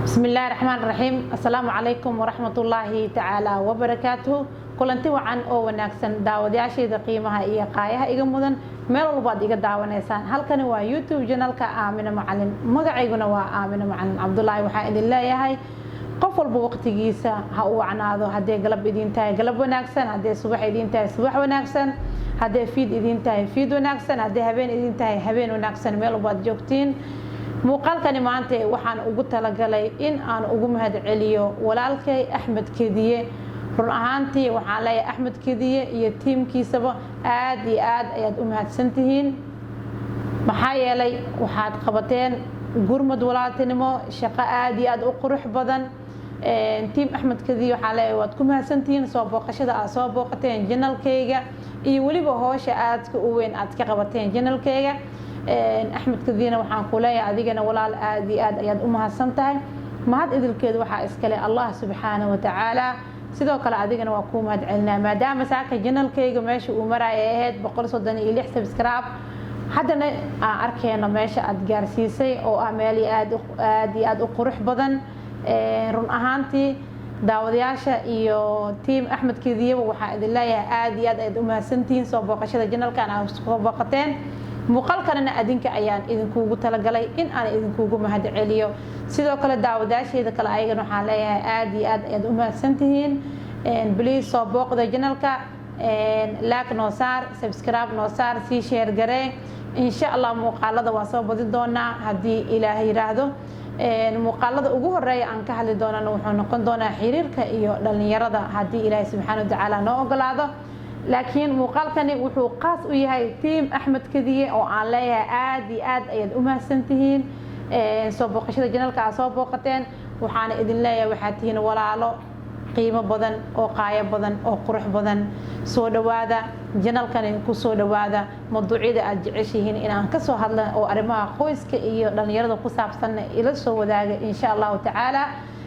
بسم الله الرحمن الرحيم السلام عليكم ورحمة الله تعالى وبركاته كلنتي وعن أو وناكسن داودياشيدا قيمها إيا قايها إيغا مدن ميل walbaad iga daawanaysaan halkani waa YouTube channelka Aamina Macalin magacayguna waa Aamina Macalin Cabdullaahi waxaan idin leeyahay qof walba waqtigiisa ha uu wacnaado hadee galab idin tahay galab wanaagsan hadee subax idin tahay subax wanaagsan hadee fiid idin tahay fiid wanaagsan hadee habeen idin tahay habeen wanaagsan meel walbaad joogtiin muuqaalkani maanta waxaan ugu talagalay in aan ugu mahad celiyo walaalkay Axmed Kediye run ahaantii waxaan leeyahay Axmed Kediye iyo tiimkiisaba aad iyo aad ayaad u mahadsantihiin maxaa yeelay waxaad qabateen gurmad walaaltinimo shaqo aad iyo aad u qurux badan tiim Axmed Kediye waxaan leeyahay waad ku mahadsantihiin soo booqashada aad soo booqateen channelkayga iyo waliba hawsha aadka u weyn aad ka qabateen channelkayga Axmed Kediye waxaan ku leeyahay adigana walaal aad iyo aad ayaad u mahadsantahay mahad idilkeedu waxa iskale Allah subhanahu wa ta'ala sidoo kale adigana waa ku mahad celinaa maadaama saaka channelkayga meesha uu maray ahayd 136 subscribe haddana aan arkayna meesha aad gaarsiisay oo ah meel aad iyo aad u qurux badan run ahaantii daawadayaasha iyo team Axmed Kediye waxa idin leeyahay aad iyo aad u mahadsantihiin soo booqashada channelkan aad soo booqateen muuqaalkana adinka ayaan idinkuugu talagalay in aan idinkuugu mahad celiyo sidoo kale daawadaasheeda kale ayagana waxaan leeyahay aad iyo aad ayaad u mahadsantihiin please soo booqda channelka like noo saar subscribe noo saar sii share garee insha Allah muuqaalada waa soo badi doonaa haddii Ilaahay yiraahdo muuqaalada ugu horeeya aan ka hadli doonana wuxuu noqon doonaa xiriirka iyo dhalinyarada haddii Ilaahay subhanahu wa ta'ala noo ogolaado laakiin muuqaalkani wuxuu qaas u yahay team Axmed Kediye oo aan leeyahay aad iyo aad ayaad u mahadsantihiin soo booqashada channelka aad soo booqateen waxaan idin leeyahay waxaad tihiin walaalo qiimo badan oo qaayo badan oo qurux badan soo dhawaada channelkani ku soo dhawaada mawduucyada aad jeceshihiin in aan ka soo hadlo oo arrimaha qoyska iyo dhalinyarada ku saabsan ila soo wadaaga insha Allah ta'ala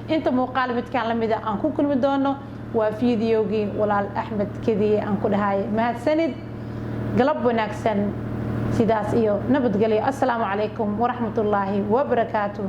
inta muuqaal midkaan la mid ah aan ku kulmi doono waa fiidiyowgii walaal Axmed Kediye aan ku dhahay mahadsanid galab wanaagsan sidaas iyo nabadgelyo assalaamu calaykum waraxmatullaahi wabarakaatuh